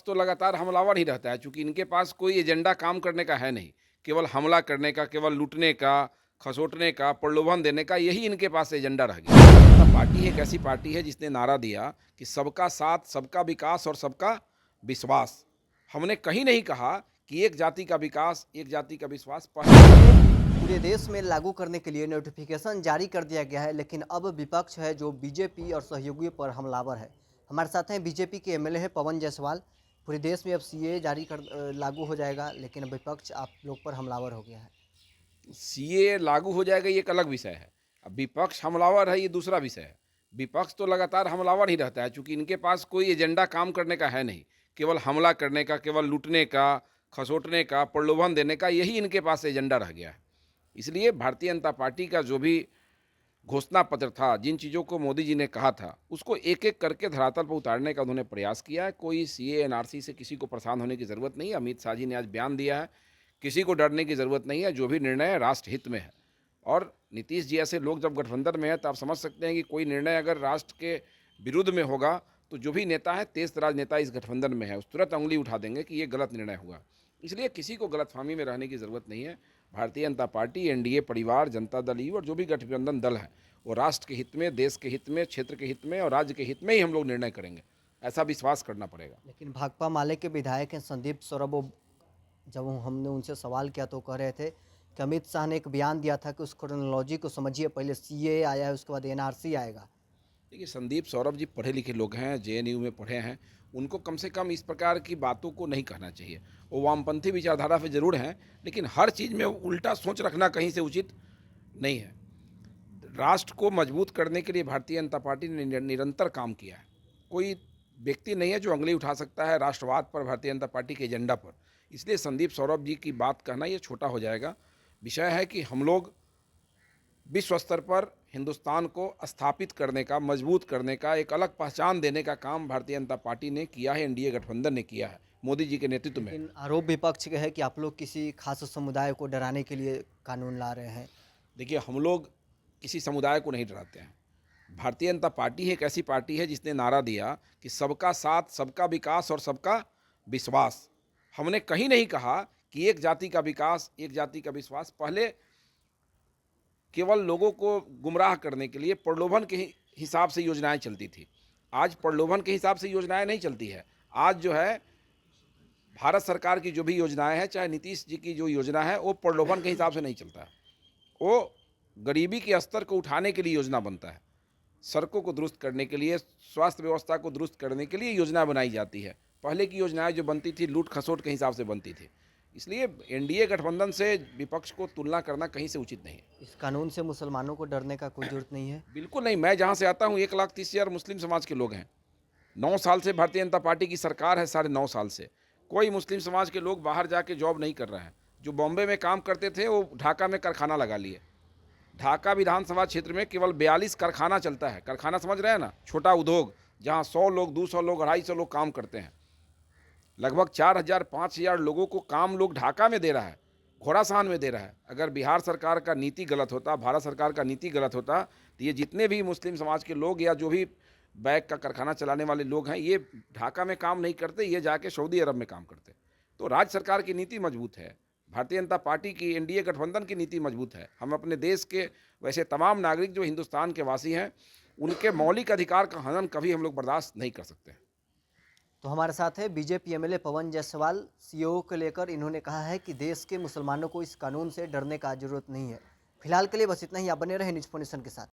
विपक्ष तो लगातार हमलावर ही रहता है, चूँकि इनके पास कोई एजेंडा काम करने का है नहीं। केवल हमला करने का, केवल लूटने का, खसोटने का, प्रलोभन देने का, यही इनके पास एजेंडा रह गया। जनता पार्टी एक ऐसी पार्टी है जिसने नारा दिया कि सबका साथ, सबका विकास और सबका विश्वास। हमने कहीं नहीं कहा कि एक जाति का विकास, एक जाति का विश्वास। पूरे देश में लागू करने के लिए नोटिफिकेशन जारी कर दिया गया है, लेकिन अब विपक्ष है जो बीजेपी और सहयोगियों पर हमलावर है। हमारे साथ हैं बीजेपी के एमएलए हैं पवन जायसवाल। पूरे देश में अब सीए जारी कर लागू हो जाएगा, लेकिन अब विपक्ष आप लोग पर हमलावर हो गया है। सीए लागू हो जाएगा ये एक अलग विषय है। अब विपक्ष हमलावर है ये दूसरा विषय है। विपक्ष तो लगातार हमलावर ही रहता है, चूँकि इनके पास कोई एजेंडा काम करने का है नहीं। केवल हमला करने का, केवल लूटने का, खसोटने का, प्रलोभन देने का, यही इनके पास एजेंडा रह गया है। इसलिए भारतीय जनता पार्टी का जो भी घोषणा पत्र था, जिन चीज़ों को मोदी जी ने कहा था, उसको एक-एक करके धरातल पर उतारने का उन्होंने प्रयास किया है। कोई सीए, एनआरसी से किसी को परेशान होने की ज़रूरत नहीं है। अमित शाह जी ने आज बयान दिया है, किसी को डरने की ज़रूरत नहीं है। जो भी निर्णय है राष्ट्र हित में है। और नीतीश जी ऐसे लोग जब गठबंधन में हैं, तो आप समझ सकते हैं कि कोई निर्णय अगर राष्ट्र के विरुद्ध में होगा, तो जो भी नेता है, तेज-तराज नेता इस गठबंधन में है, उस तुरंत उँगली उठा देंगे कि ये गलत निर्णय हुआ। इसलिए किसी को गलतफ़हमी में रहने की ज़रूरत नहीं है। भारतीय जनता पार्टी, एनडीए परिवार, जनता दल यू और जो भी गठबंधन दल है, वो राष्ट्र के हित में, देश के हित में, क्षेत्र के हित में और राज्य के हित में ही हम लोग निर्णय करेंगे। ऐसा विश्वास करना पड़ेगा। लेकिन भाकपा माले के विधायक हैं संदीप सौरभ, वो जब हमने उनसे सवाल किया तो कह रहे थे कि अमित शाह ने एक बयान दिया था कि उस क्रोनोलॉजी को समझिए, पहले सीए आया है, उसके बाद एनआरसी आएगा। देखिए, संदीप सौरभ जी पढ़े लिखे लोग हैं, जेएनयू में पढ़े हैं। उनको कम से कम इस प्रकार की बातों को नहीं कहना चाहिए। वो वामपंथी विचारधारा पे ज़रूर हैं, लेकिन हर चीज़ में उल्टा सोच रखना कहीं से उचित नहीं है। राष्ट्र को मजबूत करने के लिए भारतीय जनता पार्टी ने निरंतर काम किया है। कोई व्यक्ति नहीं है जो उंगली उठा सकता है राष्ट्रवाद पर, भारतीय जनता पार्टी के एजेंडा पर। इसलिए संदीप सौरभ जी की बात कहना ये छोटा हो जाएगा। विषय है कि हम लोग विश्व स्तर पर हिंदुस्तान को स्थापित करने का, मजबूत करने का, एक अलग पहचान देने का काम भारतीय जनता पार्टी ने किया है, एनडीए गठबंधन ने किया है, मोदी जी के नेतृत्व में। लेकिन आरोप विपक्ष के है कि आप लोग किसी खास समुदाय को डराने के लिए कानून ला रहे हैं। देखिए, हम लोग किसी समुदाय को नहीं डराते हैं। भारतीय जनता पार्टी एक ऐसी पार्टी है जिसने नारा दिया कि सबका साथ, सबका विकास और सबका विश्वास। हमने कहीं नहीं कहा कि एक जाति का विकास, एक जाति का विश्वास। पहले केवल लोगों को गुमराह करने के लिए प्रलोभन के हिसाब से योजनाएं चलती थी। आज प्रलोभन के हिसाब से योजनाएं नहीं चलती है। आज जो है भारत सरकार की जो भी योजनाएं हैं, चाहे नीतीश जी की जो योजना है, वो प्रलोभन के हिसाब से नहीं चलता है। वो गरीबी के स्तर को उठाने के लिए योजना बनता है। सड़कों को दुरुस्त करने के लिए, स्वास्थ्य व्यवस्था को दुरुस्त करने के लिए योजना बनाई जाती है। पहले की योजनाएं जो बनती थी, लूट खसोट के हिसाब से बनती थी। इसलिए एनडीए गठबंधन से विपक्ष को तुलना करना कहीं से उचित नहीं है। इस कानून से मुसलमानों को डरने का कोई ज़रूरत नहीं है। बिल्कुल नहीं। मैं जहाँ से आता हूँ 1,30,000 मुस्लिम समाज के लोग हैं। 9 साल से भारतीय जनता पार्टी की सरकार है, साढ़े 9 साल से कोई मुस्लिम समाज के लोग बाहर जाके जॉब नहीं कर रहे हैं। जो बॉम्बे में काम करते थे, वो ढाका में कारखाना लगा लिए। ढाका विधानसभा क्षेत्र में केवल 42 कारखाना चलता है। कारखाना समझ रहे हैं ना, छोटा उद्योग, जहाँ 100 लोग, 200 लोग, 250 लोग काम करते हैं। लगभग 4,000 5,000 लोगों को काम लोग ढाका में दे रहा है, घोड़ासान में दे रहा है। अगर बिहार सरकार का नीति गलत होता, भारत सरकार का नीति गलत होता, तो ये जितने भी मुस्लिम समाज के लोग या जो भी बैग का कारखाना चलाने वाले लोग हैं, ये ढाका में काम नहीं करते, ये जाके सऊदी अरब में काम करते। तो राज्य सरकार की नीति मजबूत है, भारतीय जनता पार्टी की, एनडीए गठबंधन की नीति मजबूत है। हम अपने देश के वैसे तमाम नागरिक जो हिंदुस्तान के वासी हैं, उनके मौलिक अधिकार का हनन कभी हम लोग बर्दाश्त नहीं कर सकते। तो हमारे साथ है BJP MLA Pawan Jaiswal. CO को लेकर इन्होंने कहा है कि देश के मुसलमानों को इस कानून से डरने का जरूरत नहीं है। फिलहाल के लिए बस इतना ही। आप बने रहे न्यूज़ 4 नेशन के साथ।